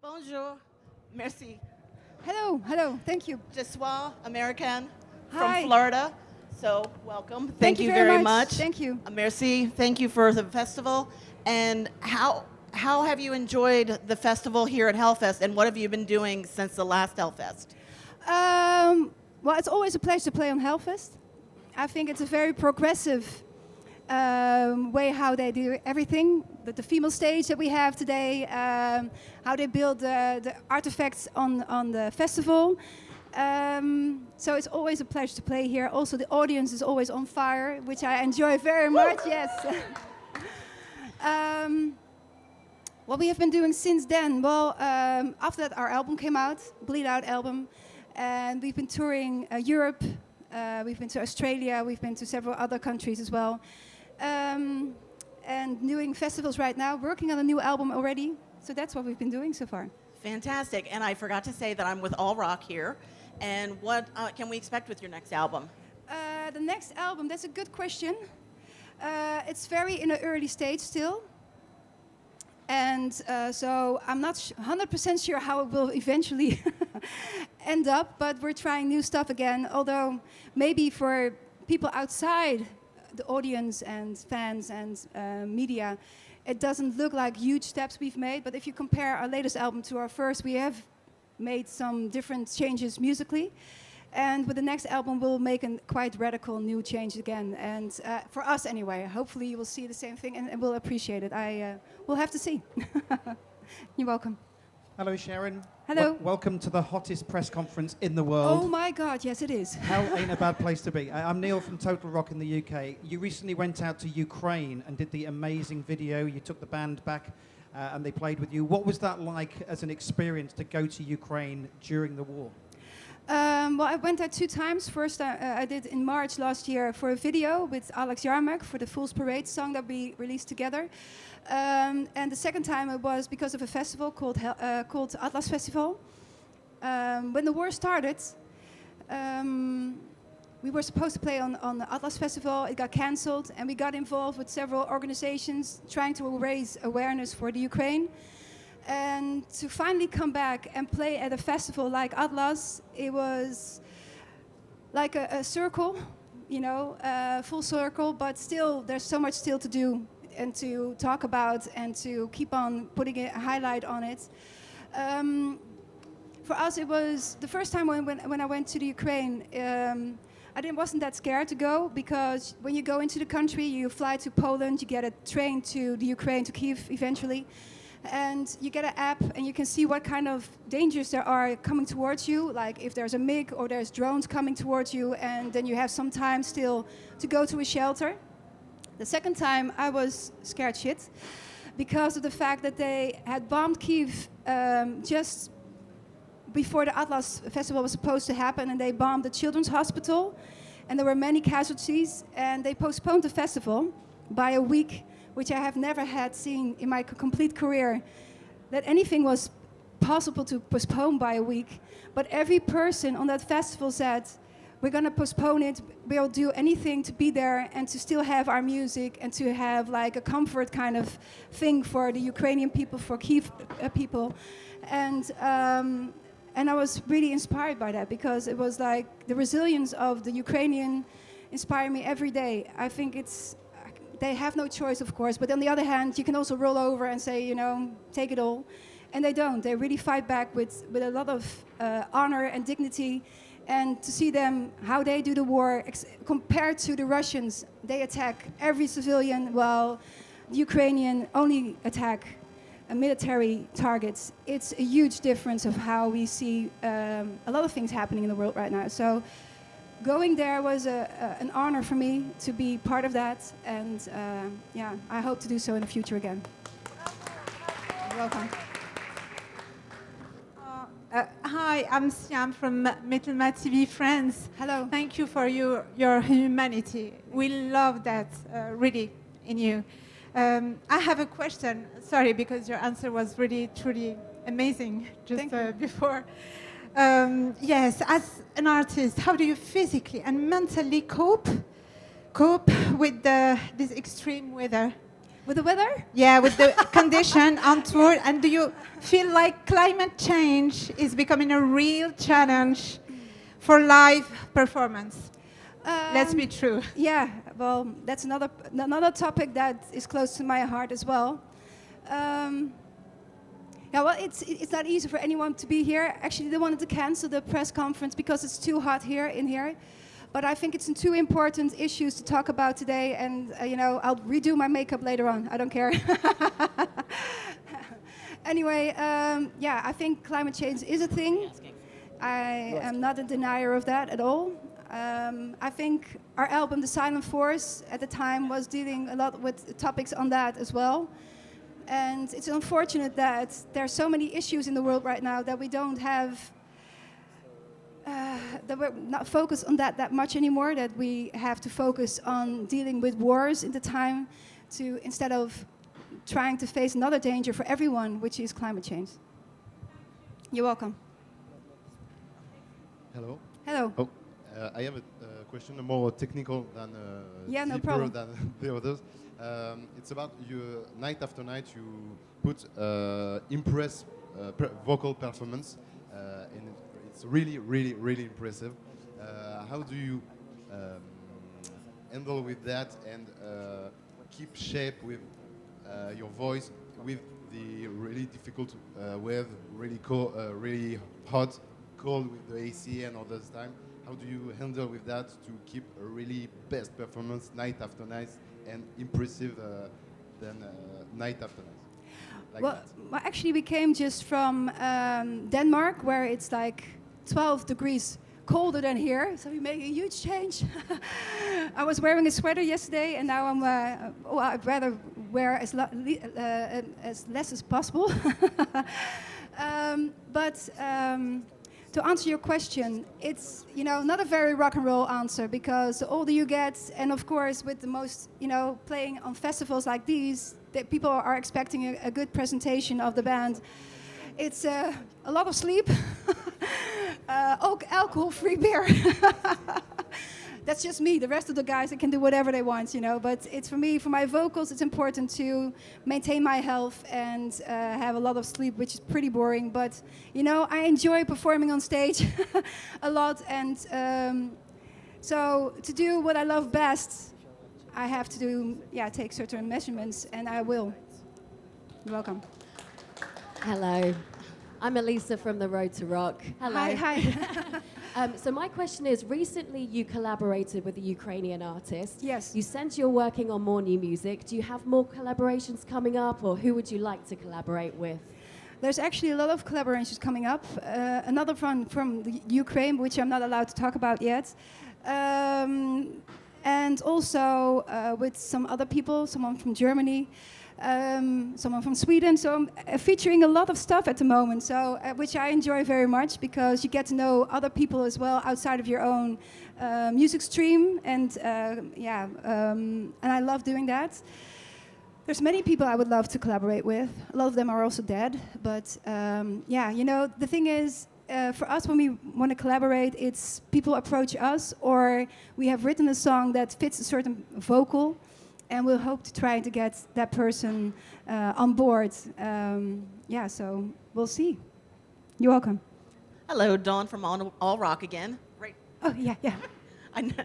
Bonjour. Merci. Hello, hello, thank you. Je suis American Hi. from Florida. So, welcome. Thank you very much. Thank you. Merci. Thank you for the festival. And how have you enjoyed the festival here at Hellfest, and what have you been doing since the last Hellfest? Well, it's always a pleasure to play on Hellfest. I think it's a very progressive way how they do everything. The female stage that we have today, how they build the artifacts on the festival. So it's always a pleasure to play here. Also, the audience is always on fire, which I enjoy very much. Yes. What we have been doing since then? Well, after that, our album came out, Bleed Out album, and we've been touring Europe. We've been to Australia. We've been to several other countries as well. And doing festivals right now, working on a new album already. So that's what we've been doing so far. Fantastic. And I forgot to say that I'm with All Rock here. And what can we expect with your next album? The next album, that's a good question. It's very in an early stage still. And so I'm not 100% sure how it will eventually end up, but we're trying new stuff again. Although maybe for people outside the audience and fans and media, it doesn't look like huge steps we've made. But if you compare our latest album to our first, we have made some different changes musically. And with the next album, we'll make a quite radical new change again. And for us anyway, hopefully you will see the same thing and we'll appreciate it. We'll have to see. You're welcome. Hello, Sharon. Hello. Welcome to the hottest press conference in the world. Oh my God, yes it is. Hell ain't a bad place to be. I'm Neil from Total Rock in the UK. You recently went out to Ukraine and did the amazing video. You took the band back and they played with you. What was that like as an experience to go to Ukraine during the war? Well, I went there 2 times. First, I did in March last year for a video with Alex Yarmak for the Fool's Parade song that we released together. And the second time it was because of a festival called Atlas Festival. When the war started, we were supposed to play on the Atlas Festival. It got cancelled, and we got involved with several organizations trying to raise awareness for the Ukraine. And to finally come back and play at a festival like Atlas, it was like a circle, you know, full circle, but still there's so much still to do and to talk about and to keep on putting a highlight on it. For us, it was the first time when I went to the Ukraine, I wasn't that scared to go, because when you go into the country, you fly to Poland, you get a train to the Ukraine, to Kyiv eventually. And you get an app and you can see what kind of dangers there are coming towards you, like if there's a MiG or there's drones coming towards you, and then you have some time still to go to a shelter. The second time I was scared shit because of the fact that they had bombed Kyiv just before the Atlas Festival was supposed to happen, and they bombed the children's hospital and there were many casualties, and they postponed the festival by a week, which I have never had seen in my complete career, that anything was possible to postpone by a week. But every person on that festival said, we're going to postpone it, we'll do anything to be there and to still have our music and to have like a comfort kind of thing for the Ukrainian people, for Kyiv people. And I was really inspired by that, because it was like the resilience of the Ukrainian inspired me every day. I think they have no choice, of course, but on the other hand, you can also roll over and say, you know, take it all. And they don't. They really fight back with a lot of honor and dignity. And to see them, how they do the war, compared to the Russians, they attack every civilian, while the Ukrainian only attack military targets. It's a huge difference of how we see a lot of things happening in the world right now. So going there was an honor for me to be part of that, and yeah, I hope to do so in the future again. You're welcome. Hi, I'm Siam from Metalma TV France. Hello. Thank you for your humanity. We love that, really, in you. I have a question. Sorry, because your answer was really, truly amazing just before. Yes, as an artist, how do you physically and mentally cope with this extreme weather? With the weather? Yeah, with the condition on tour. And do you feel like climate change is becoming a real challenge for live performance? Let's be true. Yeah, well, that's another topic that is close to my heart as well. Yeah, well, it's not easy for anyone to be here. Actually, they wanted to cancel the press conference because it's too hot in here. But I think it's two important issues to talk about today, and I'll redo my makeup later on. I don't care. Anyway, yeah, I think climate change is a thing. I am not a denier of that at all. I think our album, The Silent Force, at the time was dealing a lot with topics on that as well. And it's unfortunate that there are so many issues in the world right now that we don't have, that we're not focused on that much anymore, that we have to focus on dealing with wars in the time to, instead of trying to face another danger for everyone, which is climate change. You're welcome. Hello. Hello. Oh, I have a question more technical than Yeah, no deeper problem. than the others. It's about you. Night after night, you put impress vocal performance, and it's really, really, really impressive. How do you handle with that and keep shape with your voice with the really difficult weather, really hot, cold with the AC and all this time? How do you handle with that to keep a really best performance night after night and impressive than night after night? Like Well, actually, we came just from Denmark, where it's like 12 degrees colder than here, so we make a huge change. I was wearing a sweater yesterday, and now I'm. Well, I'd rather wear as less as possible. But to answer your question, it's not a very rock and roll answer, because the older you get, and of course with the most playing on festivals like these, that people are expecting a good presentation of the band. It's a lot of sleep, alcohol-free beer. That's just me. The rest of the guys, they can do whatever they want, But it's for me, for my vocals, it's important to maintain my health and have a lot of sleep, which is pretty boring. But, I enjoy performing on stage a lot. And so to do what I love best, I have to take certain measurements, and I will. You're welcome. Hello. I'm Elisa from the Road to Rock. Hello. Hi. So my question is, recently you collaborated with a Ukrainian artist. Yes. You said you're working on more new music. Do you have more collaborations coming up, or who would you like to collaborate with? There's actually a lot of collaborations coming up. Another one from the Ukraine, which I'm not allowed to talk about yet. And also with some other people, someone from Germany, someone from Sweden. So I'm featuring a lot of stuff at the moment, so which I enjoy very much, because you get to know other people as well outside of your own music stream, and and I love doing that. There's many people I would love to collaborate with. A lot of them are also dead, but the thing is, for us, when we want to collaborate, it's people approach us, or we have written a song that fits a certain vocal, and we'll hope to try to get that person on board. So we'll see. You're welcome. Hello, Dawn from All Rock again. Right. Oh, yeah. I know.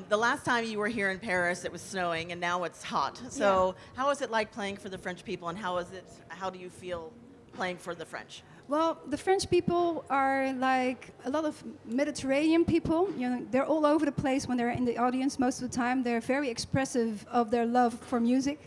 The last time you were here in Paris, it was snowing, and now it's hot. So how is it like playing for the French people, and how do you feel playing for the French? Well, the French people are like a lot of Mediterranean people. They're all over the place when they're in the audience most of the time. They're very expressive of their love for music.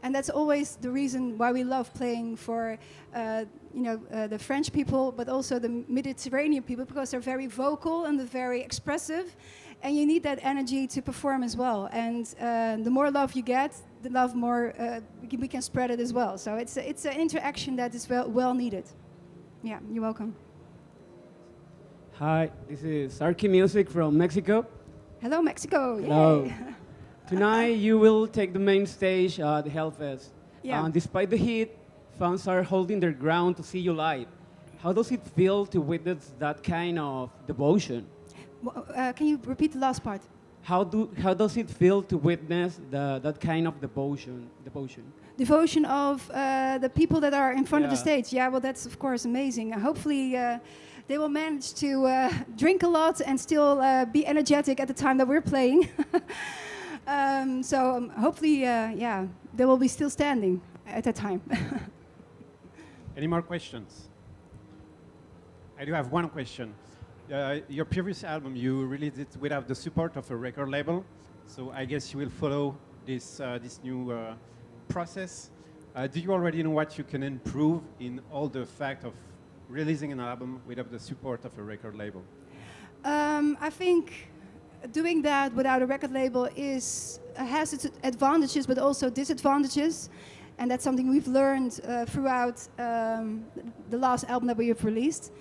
And that's always the reason why we love playing for, the French people, but also the Mediterranean people, because they're very vocal and they're very expressive. And you need that energy to perform as well. And the more love you get, the love more we can spread it as well. So it's an interaction that is well needed. Yeah, you're welcome. Hi, this is Arky Music from Mexico. Hello, Mexico. Hello. Yay. Tonight you will take the main stage at the Hellfest. Yeah. Despite the heat, fans are holding their ground to see you live. How does it feel to witness that kind of devotion? Can you repeat the last part? how does it feel to witness that kind of devotion? Devotion of the people that are in front of the Yeah. stage. Yeah, well, that's of course amazing. Hopefully, they will manage to drink a lot and still be energetic at the time that we're playing. Hopefully, yeah, they will be still standing at that time. Any more questions? I do have one question. Your previous album, you released it without the support of a record label, so I guess you will follow this new process. Do you already know what you can improve in all the fact of releasing an album without the support of a record label? I think doing that without a record label has its advantages but also disadvantages, and that's something we've learned throughout the last album that we have released.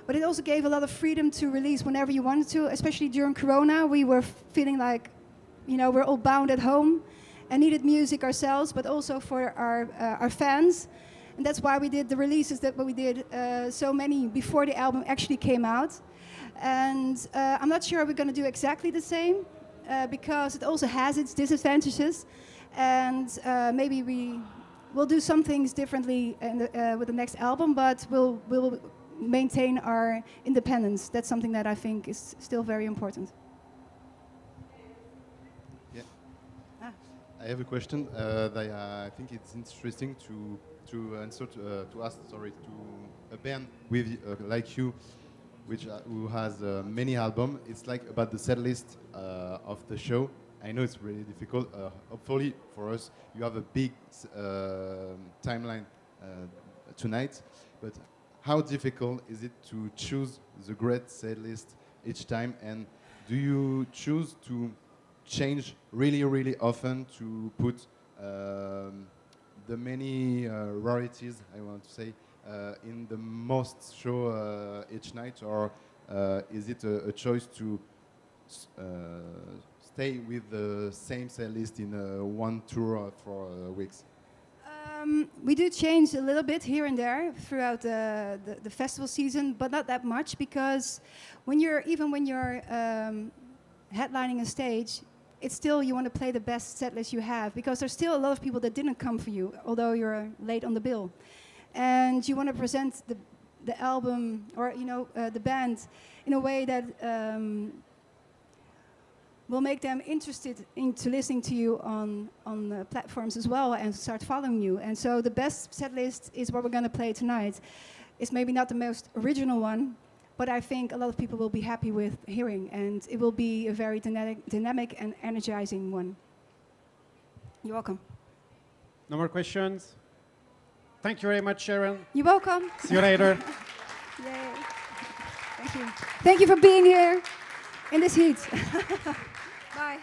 But it also gave a lot of freedom to release whenever you wanted to, especially during Corona. We were feeling like, we're all bound at home and needed music ourselves, but also for our fans. And that's why we did the releases that we did, so many before the album actually came out. And I'm not sure we're going to do exactly the same, because it also has its disadvantages. And maybe we'll do some things differently with the next album, but we'll maintain our independence. That's something that I think is still very important. Yeah. I have a question that I think it's interesting to answer to ask. Sorry, to a band with like you, who has many albums. It's like about the set list of the show. I know it's really difficult. Hopefully for us, you have a big timeline tonight, but how difficult is it to choose the great set list each time? And do you choose to change really, really often to put the many rarities, I want to say, in the most show each night? Or is it a choice to stay with the same set list in one tour for weeks? We do change a little bit here and there throughout the festival season, but not that much, because when you're headlining a stage, it's still, you want to play the best set list you have, because there's still a lot of people that didn't come for you, although you're late on the bill. And you want to present the album or the band in a way that will make them interested into listening to you on platforms as well, and start following you. And so the best set list is what we're going to play tonight. It's maybe not the most original one, but I think a lot of people will be happy with hearing, and it will be a very dynamic and energizing one. You're welcome. No more questions? Thank you very much, Sharon. You're welcome. See you later. Yay. Thank you. Thank you for being here in this heat. Bye.